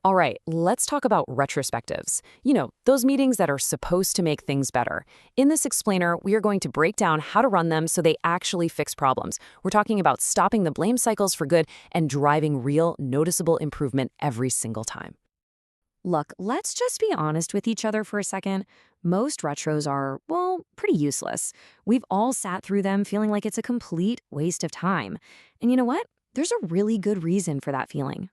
All right, let's talk about retrospectives. Those meetings that are supposed to make things better. In this explainer, we are going to break down how to run them so they actually fix problems. We're talking about stopping the blame cycles for good and driving real, noticeable improvement every single time. Look, let's just be honest with each other for a second. Most retros are, well, pretty useless. We've all sat through them feeling like it's a complete waste of time. And you know what? There's a really good reason for that feeling.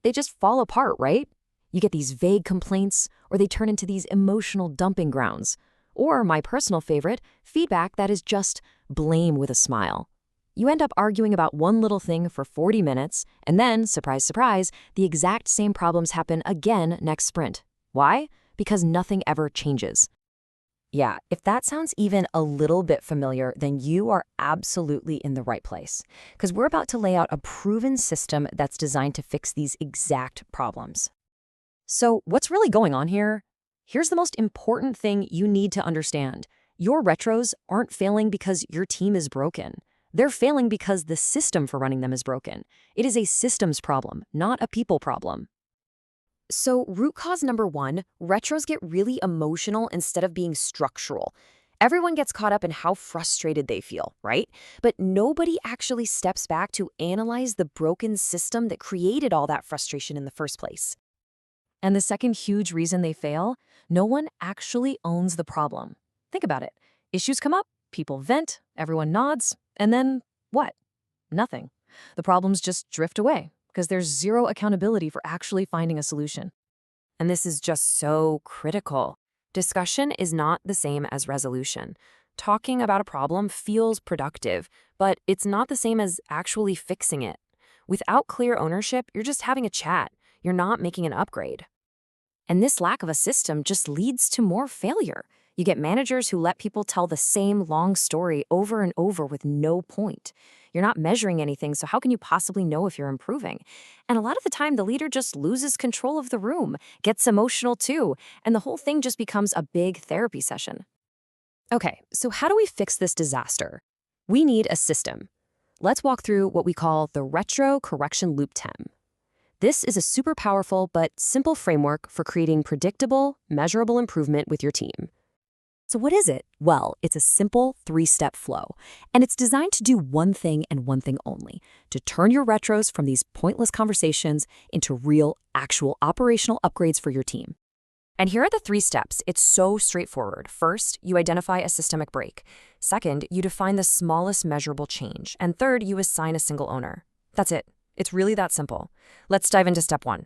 They just fall apart, right? You get these vague complaints, or they turn into these emotional dumping grounds. Or, my personal favorite, feedback that is just blame with a smile. You end up arguing about one little thing for 40 minutes, and then, surprise, surprise, the exact same problems happen again next sprint. Why? Because nothing ever changes. Yeah, if that sounds even a little bit familiar, then you are absolutely in the right place. Because we're about to lay out a proven system that's designed to fix these exact problems. So, what's really going on here? Here's the most important thing you need to understand. Your retros aren't failing because your team is broken. They're failing because the system for running them is broken. It is a systems problem, not a people problem. So, root cause number one, retros get really emotional instead of being structural. Everyone gets caught up in how frustrated they feel, right? But nobody actually steps back to analyze the broken system that created all that frustration in the first place. And the second huge reason they fail, no one actually owns the problem. Think about it. Issues come up, people vent, everyone nods, and then what? Nothing. The problems just drift away because there's zero accountability for actually finding a solution. And this is just so critical. Discussion is not the same as resolution. Talking about a problem feels productive, but it's not the same as actually fixing it. Without clear ownership, you're just having a chat. You're not making an upgrade. And this lack of a system just leads to more failure. You get managers who let people tell the same long story over and over with no point. You're not measuring anything, so how can you possibly know if you're improving? And a lot of the time, the leader just loses control of the room, gets emotional too, and the whole thing just becomes a big therapy session. Okay, so how do we fix this disaster? We need a system. Let's walk through what we call the Retro Correction Loop 10. This is a super powerful but simple framework for creating predictable, measurable improvement with your team. So what is it? Well, it's a simple 3-step flow, and it's designed to do one thing and one thing only, to turn your retros from these pointless conversations into real, actual operational upgrades for your team. And here are the 3 steps. It's so straightforward. First, you identify a systemic break. Second, you define the smallest measurable change. And third, you assign a single owner. That's it. It's really that simple. Let's dive into step 1.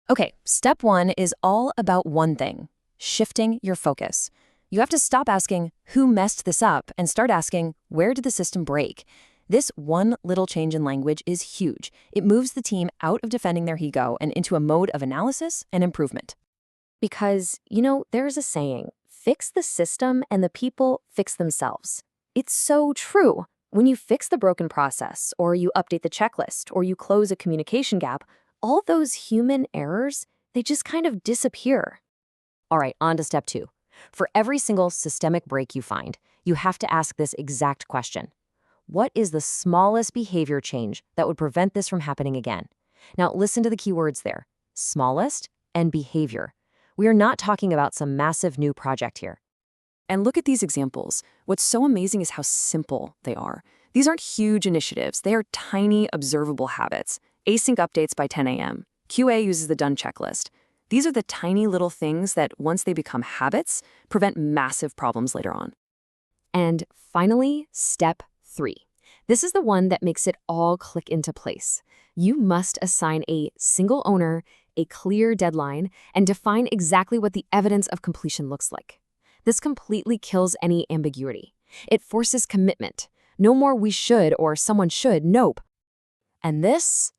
Okay, step 1 is all about one thing: shifting your focus. You have to stop asking, who messed this up, and start asking, where did the system break? This one little change in language is huge. It moves the team out of defending their ego and into a mode of analysis and improvement. Because, there's a saying, fix the system and the people fix themselves. It's so true. When you fix the broken process, or you update the checklist, or you close a communication gap, all those human errors, they just kind of disappear. All right, on to step 2. For every single systemic break you find, you have to ask this exact question. What is the smallest behavior change that would prevent this from happening again? Now, listen to the key words there: smallest and behavior. We are not talking about some massive new project here. And look at these examples. What's so amazing is how simple they are. These aren't huge initiatives. They are tiny, observable habits. Async updates by 10 a.m. QA uses the done checklist. These are the tiny little things that, once they become habits, prevent massive problems later on. And finally, step 3. This is the one that makes it all click into place. You must assign a single owner, a clear deadline, and define exactly what the evidence of completion looks like. This completely kills any ambiguity. It forces commitment. No more we should or someone should, nope. And this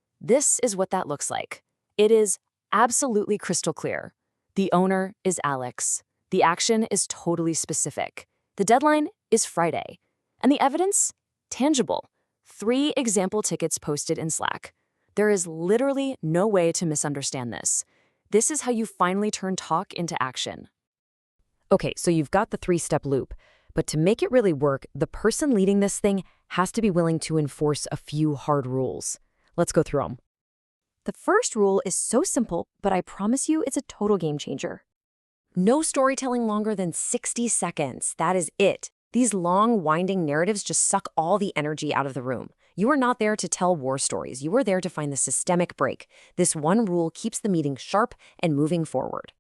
is what that looks like. It is absolutely crystal clear. The owner is Alex. The action is totally specific. The deadline is Friday. And the evidence? Tangible. 3 example tickets posted in Slack. There is literally no way to misunderstand this. This is how you finally turn talk into action. Okay, so you've got the 3-step loop. But to make it really work, the person leading this thing has to be willing to enforce a few hard rules. Let's go through them. The first rule is so simple, but I promise you it's a total game changer. No storytelling longer than 60 seconds. That is it. These long, winding narratives just suck all the energy out of the room. You are not there to tell war stories. You are there to find the systemic break. This one rule keeps the meeting sharp and moving forward.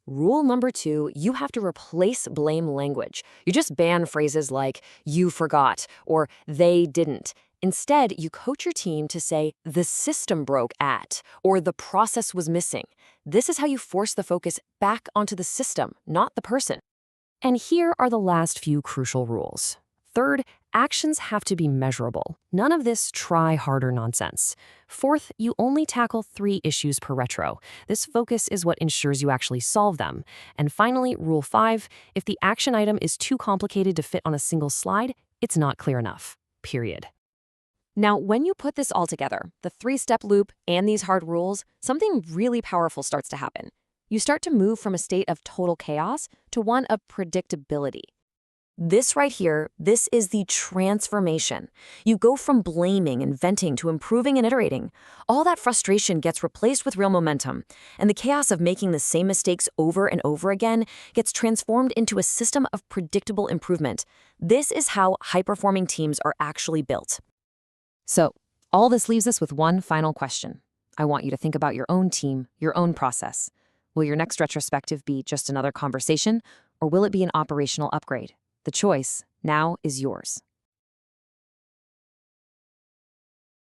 Rule number 2, you have to replace blame language. You just ban phrases like, you forgot, or they didn't. Instead, you coach your team to say, the system broke at, or the process was missing. This is how you force the focus back onto the system, not the person. And here are the last few crucial rules. Third, actions have to be measurable. None of this try harder nonsense. Fourth, you only tackle 3 issues per retro. This focus is what ensures you actually solve them. And finally, rule 5, if the action item is too complicated to fit on a single slide, it's not clear enough. Period. Now, when you put this all together, the 3-step loop and these hard rules, something really powerful starts to happen. You start to move from a state of total chaos to one of predictability. This right here, this is the transformation. You go from blaming and venting to improving and iterating. All that frustration gets replaced with real momentum, and the chaos of making the same mistakes over and over again gets transformed into a system of predictable improvement. This is how high-performing teams are actually built. So, all this leaves us with one final question. I want you to think about your own team, your own process. Will your next retrospective be just another conversation, or will it be an operational upgrade? The choice now is yours.